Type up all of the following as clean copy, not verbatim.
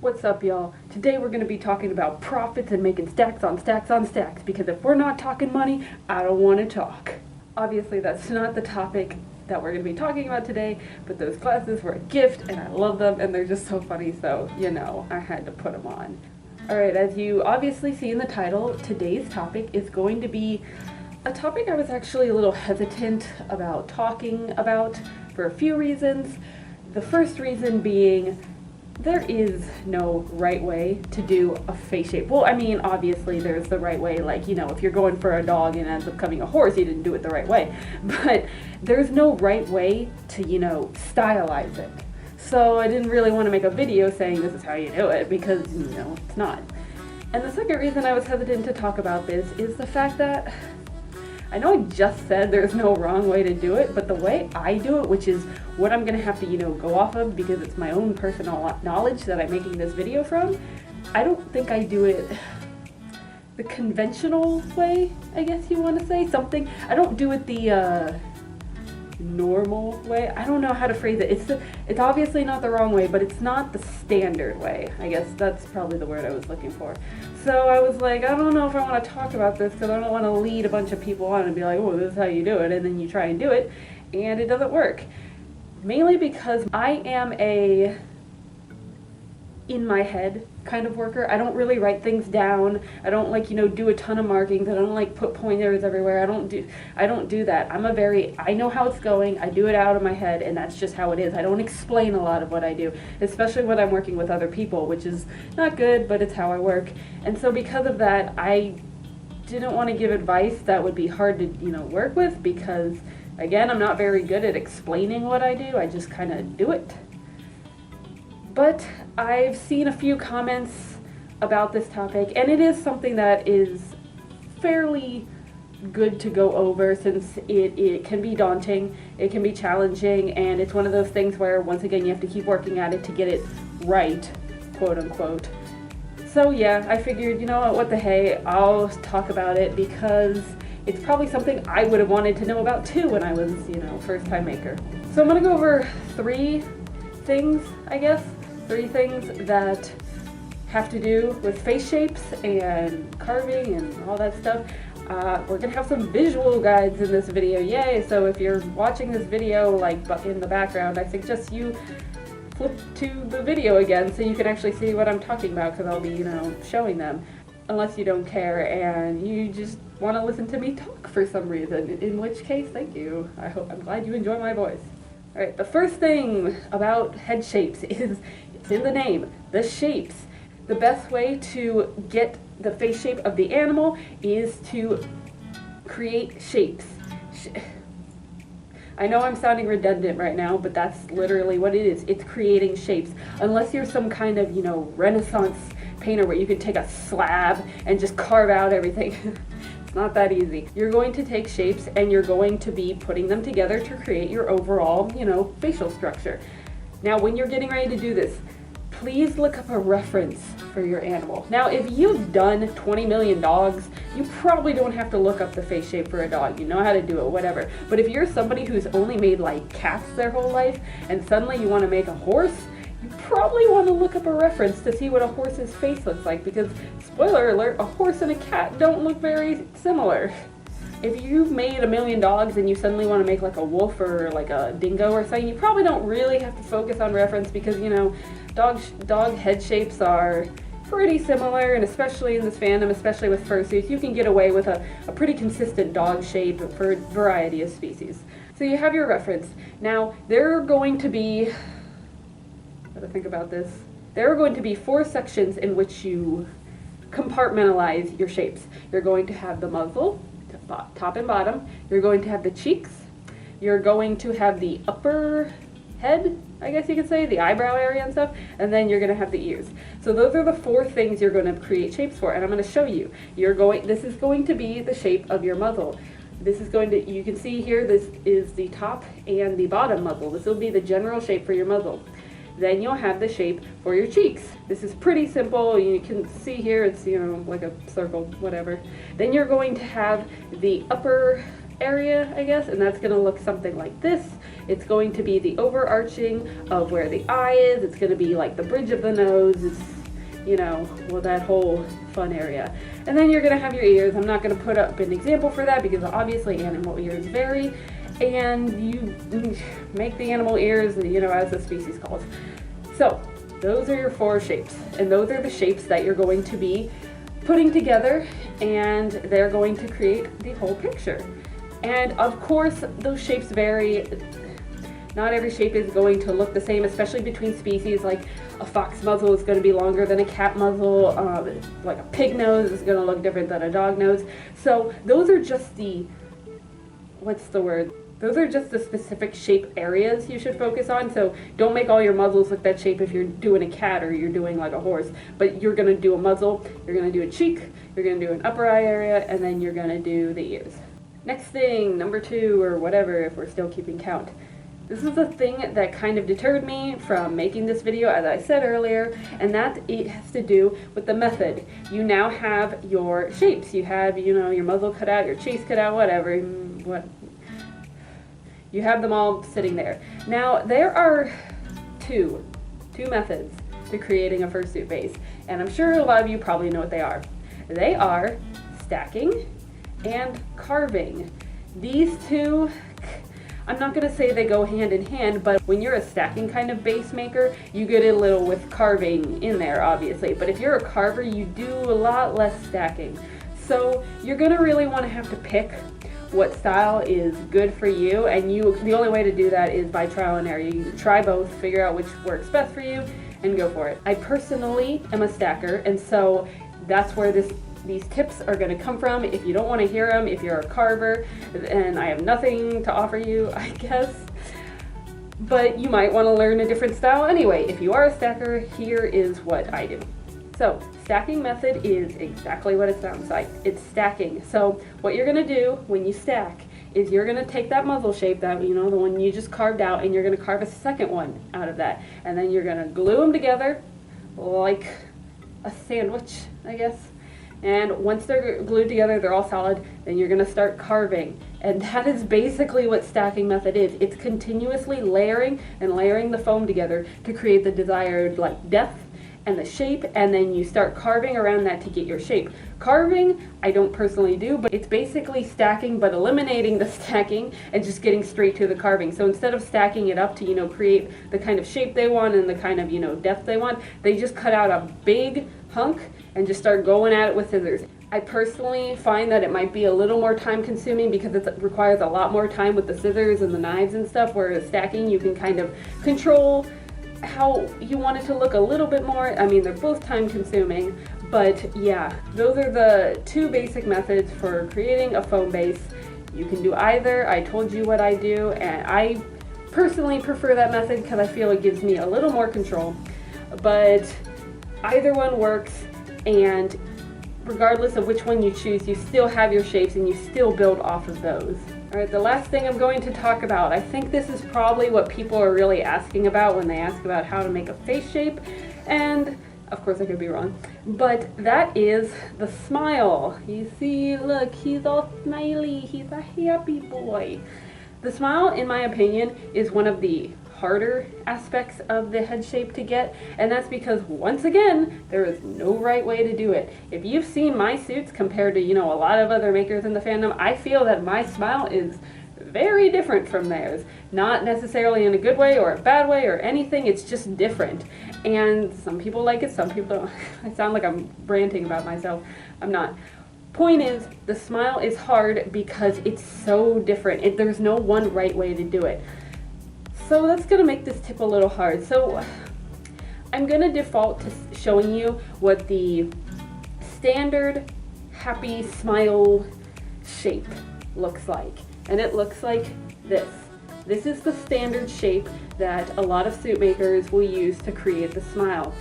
What's up, y'all? Today we're going to be talking about profits and making stacks on stacks on stacks, because if we're not talking money, I don't want to talk. Obviously, that's not the topic that we're going to be talking about today, but those glasses were a gift and I love them and they're just so funny, so, you know, I had to put them on. Alright, as you obviously see in the title, today's topic is going to be a topic I was actually a little hesitant about talking about for a few reasons. The first reason being, there is no right way to do a face shape. Well, I mean, obviously there's the right way, like, you know, if you're going for a dog and ends up becoming a horse, you didn't do it the right way. But there's no right way to, you know, stylize it. So I didn't really want to make a video saying this is how you do it, because, you know, it's not. And the second reason I was hesitant to talk about this is the fact that I know I just said there's no wrong way to do it, but the way I do it, which is what I'm going to have to, you know, go off of because it's my own personal knowledge that I'm making this video from, I don't think I do it the conventional way, I guess you want to say. Something, I don't do it the normal way. I don't know how to phrase it. It's obviously not the wrong way, but it's not the standard way. I guess that's probably the word I was looking for. So I was like, I don't know if I want to talk about this because I don't want to lead a bunch of people on and be like, oh, this is how you do it, and then you try and do it and it doesn't work. Mainly because I am a in my head kind of worker. I don't really write things down. I don't, like, you know, do a ton of markings. I don't like put pointers everywhere. I don't do that. I know how it's going. I do it out of my head, and that's just how it is. I don't explain a lot of what I do, especially when I'm working with other people, which is not good, but it's how I work. And so because of that, I didn't want to give advice that would be hard to, you know, work with, because again, I'm not very good at explaining what I do. I just kind of do it. But I've seen a few comments about this topic, and it is something that is fairly good to go over, since it can be daunting, it can be challenging, and it's one of those things where, once again, you have to keep working at it to get it right, quote unquote. So yeah, I figured, you know what the hey, I'll talk about it, because it's probably something I would have wanted to know about too when I was, you know, first time maker. So I'm going to go over three things, I guess. Three things that have to do with face shapes and carving and all that stuff. We're going to have some visual guides in this video, yay! So if you're watching this video, like, in the background, I suggest you flip to the video again so you can actually see what I'm talking about, because I'll be, you know, showing them. Unless you don't care and you just want to listen to me talk for some reason, in which case, thank you. I'm glad you enjoy my voice. Alright, the first thing about head shapes is, it's in the name, the shapes. The best way to get the face shape of the animal is to create shapes. I know I'm sounding redundant right now, but that's literally what it is. It's creating shapes. Unless you're some kind of, you know, Renaissance painter where you can take a slab and just carve out everything. It's not that easy. You're going to take shapes and you're going to be putting them together to create your overall, you know, facial structure. Now, when you're getting ready to do this, please look up a reference for your animal. Now, if you've done 20 million dogs, you probably don't have to look up the face shape for a dog. You know how to do it, whatever. But if you're somebody who's only made, like, cats their whole life, and suddenly you want to make a horse, you probably want to look up a reference to see what a horse's face looks like, because, spoiler alert, a horse and a cat don't look very similar. If you've made 1 million dogs and you suddenly want to make, like, a wolf or like a dingo or something, you probably don't really have to focus on reference, because, you know, dog head shapes are pretty similar, and especially in this fandom, especially with fursuits, you can get away with a pretty consistent dog shape for a variety of species. So you have your reference. Now, there are going to be, gotta think about this, there are going to be 4 sections in which you compartmentalize your shapes. You're going to have the muzzle, top and bottom. You're going to have the cheeks. You're going to have the upper head, I guess you could say, the eyebrow area and stuff, and then you're going to have the ears. So those are the 4 things you're going to create shapes for, and I'm going to show you. This is going to be the shape of your muzzle. This is going to, you can see here, this is the top and the bottom muzzle. This will be the general shape for your muzzle. Then you'll have the shape for your cheeks. This is pretty simple. You can see here, it's, you know, like a circle, whatever. Then you're going to have the upper area, I guess, and that's going to look something like this. It's going to be the overarching of where the eye is. It's going to be like the bridge of the nose. It's, you know, well, that whole fun area. And then you're going to have your ears. I'm not going to put up an example for that because obviously animal ears vary, and you make the animal ears, you know, as the species calls. So those are your 4 shapes, and those are the shapes that you're going to be putting together, and they're going to create the whole picture. And of course, those shapes vary. Not every shape is going to look the same, especially between species. Like a fox muzzle is going to be longer than a cat muzzle. Like a pig nose is going to look different than a dog nose. So those are just the, what's the word? Those are just the specific shape areas you should focus on. So don't make all your muzzles look that shape if you're doing a cat or you're doing like a horse. But you're going to do a muzzle, you're going to do a cheek, you're going to do an upper eye area, and then you're going to do the ears. Next thing, number 2 or whatever, if we're still keeping count. This is the thing that kind of deterred me from making this video, as I said earlier, and that it has to do with the method. You now have your shapes. You have, you know, your muzzle cut out, your cheeks cut out, whatever. You have them all sitting there. Now, there are two methods to creating a fursuit base, and I'm sure a lot of you probably know what they are. They are stacking and carving. These two, I'm not going to say they go hand in hand, but when you're a stacking kind of base maker, you get a little with carving in there, obviously. But if you're a carver, you do a lot less stacking. So you're going to really want to have to pick what style is good for you, and the only way to do that is by trial and error. You try both, figure out which works best for you, and go for it. I personally am a stacker, and so that's where these tips are going to come from. If you don't want to hear them, if you're a carver, and I have nothing to offer you, I guess, but you might want to learn a different style anyway. If you are a stacker, here is what I do. So stacking method is exactly what it sounds like. It's stacking. So what you're going to do when you stack is you're going to take that muzzle shape, that, you know, the one you just carved out, and you're going to carve a second one out of that, and then you're going to glue them together like a sandwich, I guess. And once they're glued together, they're all solid, then you're going to start carving. And that is basically what stacking method is. It's continuously layering and layering the foam together to create the desired like depth and the shape, and then you start carving around that to get your shape. Carving, I don't personally do, but it's basically stacking but eliminating the stacking and just getting straight to the carving. So instead of stacking it up to, you know, create the kind of shape they want and the kind of, you know, depth they want, they just cut out a big hunk and just start going at it with scissors. I personally find that it might be a little more time consuming because it requires a lot more time with the scissors and the knives and stuff, whereas stacking you can kind of control how you want it to look a little bit more. I mean, they're both time consuming, but yeah, those are the 2 basic methods for creating a foam base. You can do either. I told you what I do, and I personally prefer that method because I feel it gives me a little more control, but either one works, and regardless of which one you choose, you still have your shapes and you still build off of those. Alright, the last thing I'm going to talk about, I think this is probably what people are really asking about when they ask about how to make a face shape, and of course I could be wrong, but that is the smile. You see, look, he's all smiley, he's a happy boy. The smile, in my opinion, is one of the harder aspects of the head shape to get, and that's because, once again, there is no right way to do it. If you've seen my suits compared to, you know, a lot of other makers in the fandom, I feel that my smile is very different from theirs. Not necessarily in a good way or a bad way or anything, it's just different. And some people like it, some people don't. I sound like I'm ranting about myself. I'm not. Point is, the smile is hard because it's so different. There's no one right way to do it. So that's going to make this tip a little hard. So I'm going to default to showing you what the standard happy smile shape looks like. And it looks like this. This is the standard shape that a lot of suit makers will use to create the smile.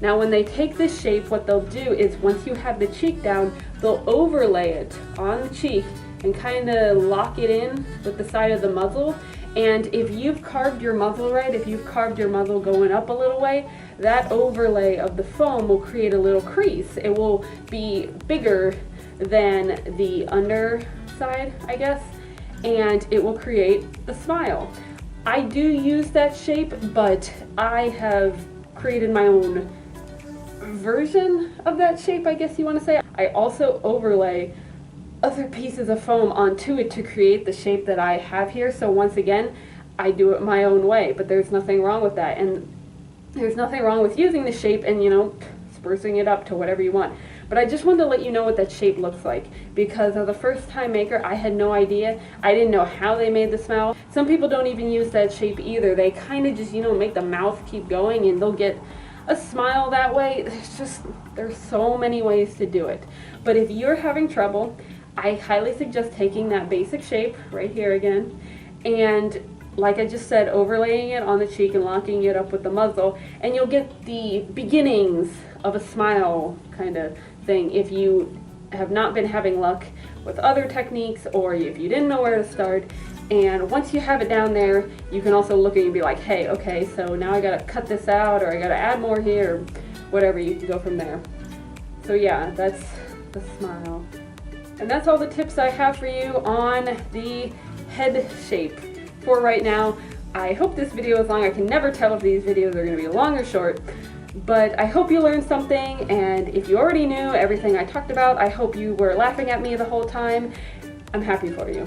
Now when they take this shape, what they'll do is, once you have the cheek down, they'll overlay it on the cheek and kind of lock it in with the side of the muzzle. And if you've carved your muzzle right, if you've carved your muzzle going up a little way, that overlay of the foam will create a little crease. It will be bigger than the underside, I guess. and it will create the smile. I do use that shape, but I have created my own version of that shape, I guess you want to say. I also overlay other pieces of foam onto it to create the shape that I have here. So once again, I do it my own way, but there's nothing wrong with that. And there's nothing wrong with using the shape and, sprucing it up to whatever you want. But I just wanted to let you know what that shape looks like, because as a first time maker, I had no idea. I didn't know how they made the smile. Some people don't even use that shape either. They kind of just, make the mouth keep going and they'll get a smile that way. There's so many ways to do it. But if you're having trouble, I highly suggest taking that basic shape right here again, and like I just said, overlaying it on the cheek and locking it up with the muzzle, and you'll get the beginnings of a smile kind of thing. If you have not been having luck with other techniques, or if you didn't know where to start, and once you have it down there, you can also look at it and be like, hey, okay, so now I gotta cut this out, or I gotta add more here, or whatever. You can go from there. So yeah, that's the smile. And that's all the tips I have for you on the head shape for right now. I hope this video is long. I can never tell if these videos are going to be long or short, but I hope you learned something, and if you already knew everything I talked about, I hope you were laughing at me the whole time. I'm happy for you.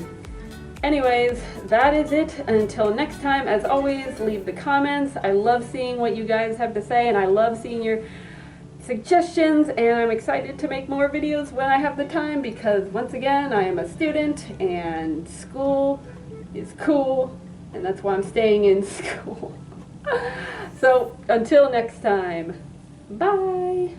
Anyways, that is it. Until next time, as always, leave the comments. I love seeing what you guys have to say, and I love seeing your suggestions, and I'm excited to make more videos when I have the time, because once again, I am a student and school is cool, and that's why I'm staying in school. So until next time, bye.